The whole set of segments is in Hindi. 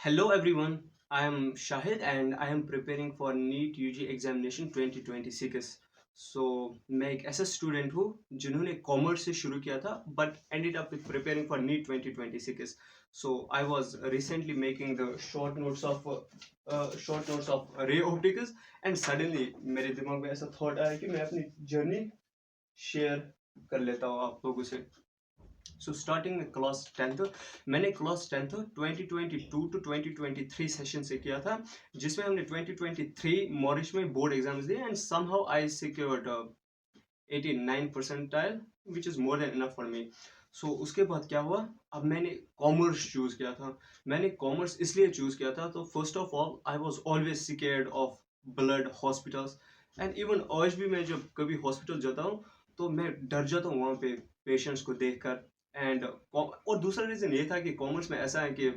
Hello everyone, I am Shahid and I am preparing for NEET UG examination 2026. So मैं एक ऐसा स्टूडेंट हूँ जिन्होंने कॉमर्स से शुरू किया था but ended up with preparing for NEET 2026. So I was recently making the short notes of ray optics and suddenly मेरे दिमाग में ऐसा थॉट आया कि मैं अपनी जर्नी शेयर कर लेता हूँ आप लोगों से। सो स्टार्टिंग में क्लास 10th मैंने क्लास 10th 2022 टू 2023 सेशन से किया था, जिसमें हमने 2023 मॉरिश में बोर्ड एग्जाम्स दिए and somehow I secured 89 percentile which is more than enough for me. So उसके बाद क्या हुआ, अब मैंने कॉमर्स चूज़ किया था। मैंने कॉमर्स इसलिए चूज़ किया था तो first of all I was always scared of blood hospitals and even आज भी मैं जब कभी हॉस्पिटल जाता हूँ तो मैं डर जाता हूँ वहाँ पे पेशेंट्स को देखकर। एंड और दूसरा रीज़न ये था कि कॉमर्स में ऐसा है कि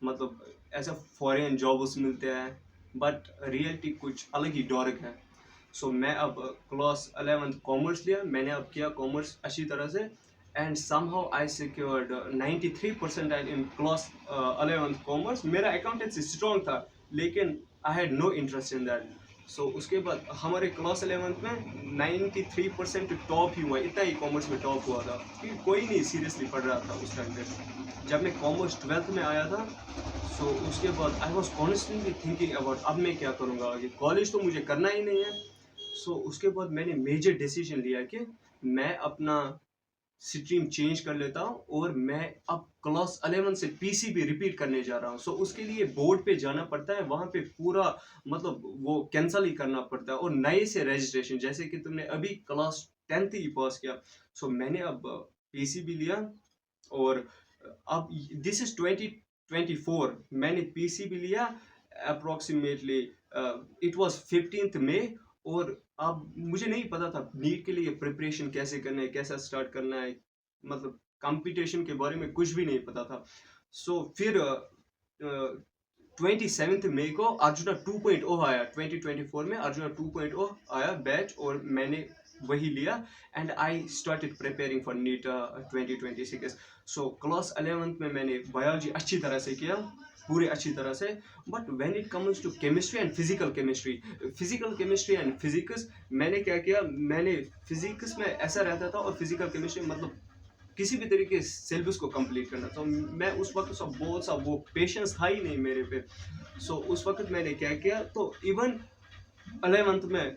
मतलब ऐसा फॉरेन जॉब्स मिलते हैं बट रियलिटी कुछ अलग ही डार्क है। सो मैं अब क्लास 11th कॉमर्स लिया, मैंने अब किया कॉमर्स अच्छी तरह से and somehow I secured 93 percentile in class 11th commerce. मेरा अकाउंटेंसी स्ट्रॉन्ग था लेकिन I had no interest in that. So उसके बाद हमारे क्लास 11th में 93% टॉप ही हुआ, इतना ही कॉमर्स में टॉप हुआ था क्योंकि कोई नहीं सीरियसली पढ़ रहा था उस टाइम पे। जब मैं कॉमर्स 12th में आया था सो उसके बाद I was constantly thinking about अब मैं क्या करूँगा आगे, कॉलेज तो मुझे करना ही नहीं है। सो उसके बाद मैंने मेजर डिसीजन लिया कि मैं अपना स्ट्रीम चेंज कर लेता हूँ और मैं अब क्लास 11 से पीसीबी रिपीट करने जा रहा हूँ। सो उसके लिए बोर्ड पे जाना पड़ता है, वहाँ पे पूरा मतलब वो कैंसिल ही करना पड़ता है और नए से रजिस्ट्रेशन, जैसे कि तुमने अभी क्लास 10th ही पास किया। सो मैंने अब पीसीबी लिया और अब दिस इज 2024 मैंने पीसीबी लिया अप्रोक्सीमेटली इट वाज 15th मई। और अब मुझे नहीं पता था नीट के लिए प्रिपरेशन कैसे करना है, कैसा स्टार्ट करना है, मतलब कंपटीशन के बारे में कुछ भी नहीं पता था। सो फिर 27th मई को अर्जुना 2.0 आया, 2024 में अर्जुना 2.0 आया बैच और मैंने वही लिया and I started preparing for NEET 2026। So class 11th में मैंने बायोलॉजी अच्छी तरह से किया, पूरे अच्छी तरह से। But when it comes to chemistry and physical chemistry and physics, मैंने क्या किया, मैंने फिजिक्स में ऐसा रहता था और फिजिकल केमिस्ट्री मतलब किसी भी तरीके सिलेबस को कंप्लीट करना, तो मैं उस वक्त सब बहुत सा वो पेशेंस था ही नहीं मेरे पे। सो उस वक्त मैंने क्या किया, तो इवन 11th में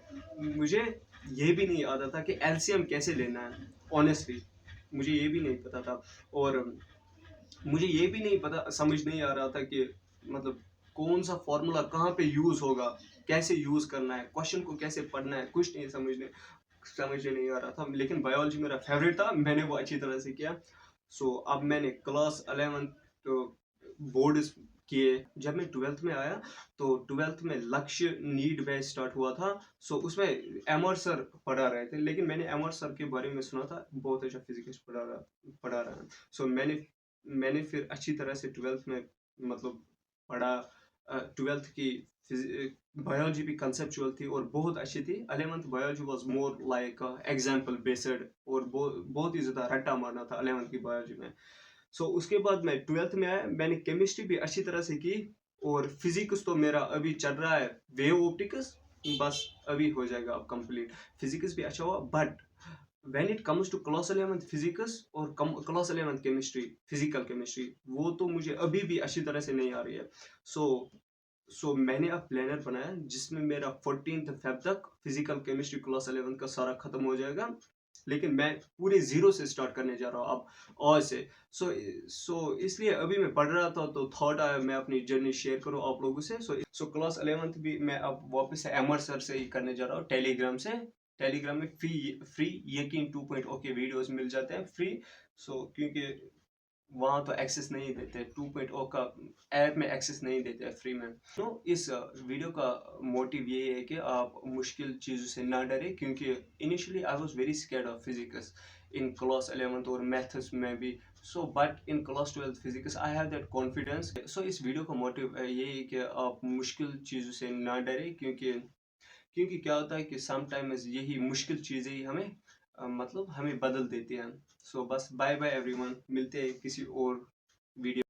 मुझे ये भी नहीं आता था कि एलसीएम कैसे लेना है, ऑनेस्टली मुझे ये भी नहीं पता था। और मुझे ये भी नहीं पता, समझ नहीं आ रहा था कि मतलब कौन सा फॉर्मूला कहाँ पे यूज़ होगा, कैसे यूज़ करना है, क्वेश्चन को कैसे पढ़ना है, कुछ नहीं समझ नहीं आ रहा था। लेकिन बायोलॉजी मेरा फेवरेट था, मैंने वो अच्छी तरह से किया। सो अब मैंने क्लास 11 तो बोर्ड किए। जब मैं 12th में आया तो 12th में लक्ष्य नीट बैच स्टार्ट हुआ था। सो उसमें एमआर सर पढ़ा रहे थे, लेकिन मैंने एमआर सर के बारे में सुना था बहुत अच्छा फिजिक्स पढ़ा रहा है। सो मैंने फिर अच्छी तरह से 12th में मतलब पढ़ा। 12th की बायोलॉजी भी कंसेप्चुअल थी और बहुत अच्छी थी। 11th biology was more like example based और बहुत ही ज़्यादा रट्टा मारना था 11th की बायोलॉजी में। सो उसके बाद मैं 12th में आया, मैंने केमिस्ट्री भी अच्छी तरह से की और फिजिक्स तो मेरा अभी चल रहा है वेव ऑप्टिक्स, बस अभी हो जाएगा अब कंप्लीट। फिजिक्स भी अच्छा हुआ but when it comes to class 11th physics और class 11th chemistry, physical chemistry, वो तो मुझे अभी भी अच्छी तरह से नहीं आ रही है। सो मैंने अब प्लानर बनाया जिसमें मेरा 14th फेब तक फिजिकल केमिस्ट्री क्लास 11th का सारा खत्म हो जाएगा, लेकिन मैं पूरे जीरो से स्टार्ट करने जा रहा हूँ अब आज से। सो इसलिए अभी मैं पढ़ रहा था तो थॉट आया मैं अपनी जर्नी शेयर करूँ आप लोगों से। सो क्लास 11th भी मैं अब वापस से एमआर सर से ही करने जा रहा हूँ, टेलीग्राम से। टेलीग्राम में फ्री यकीन 2.0 के वीडियोस मिल जाते हैं फ्री। क्योंकि वहाँ तो एक्सेस नहीं देते, 2.0 का ऐप में एक्सेस नहीं देते फ्री में। तो इस वीडियो का मोटिव ये है कि आप मुश्किल चीज़ों से ना डरें, क्योंकि initially I was very scared of physics in class 11th और मैथ्स में भी। But in class 12th physics I have that confidence. इस वीडियो का मोटिव ये है कि आप मुश्किल चीज़ों से ना डरें, क्योंकि क्या होता है कि समटाइम्स यही मुश्किल चीज़ें ही हमें मतलब हमें बदल देती हैं। बस बाय बाय एवरीवन, मिलते हैं किसी और वीडियो।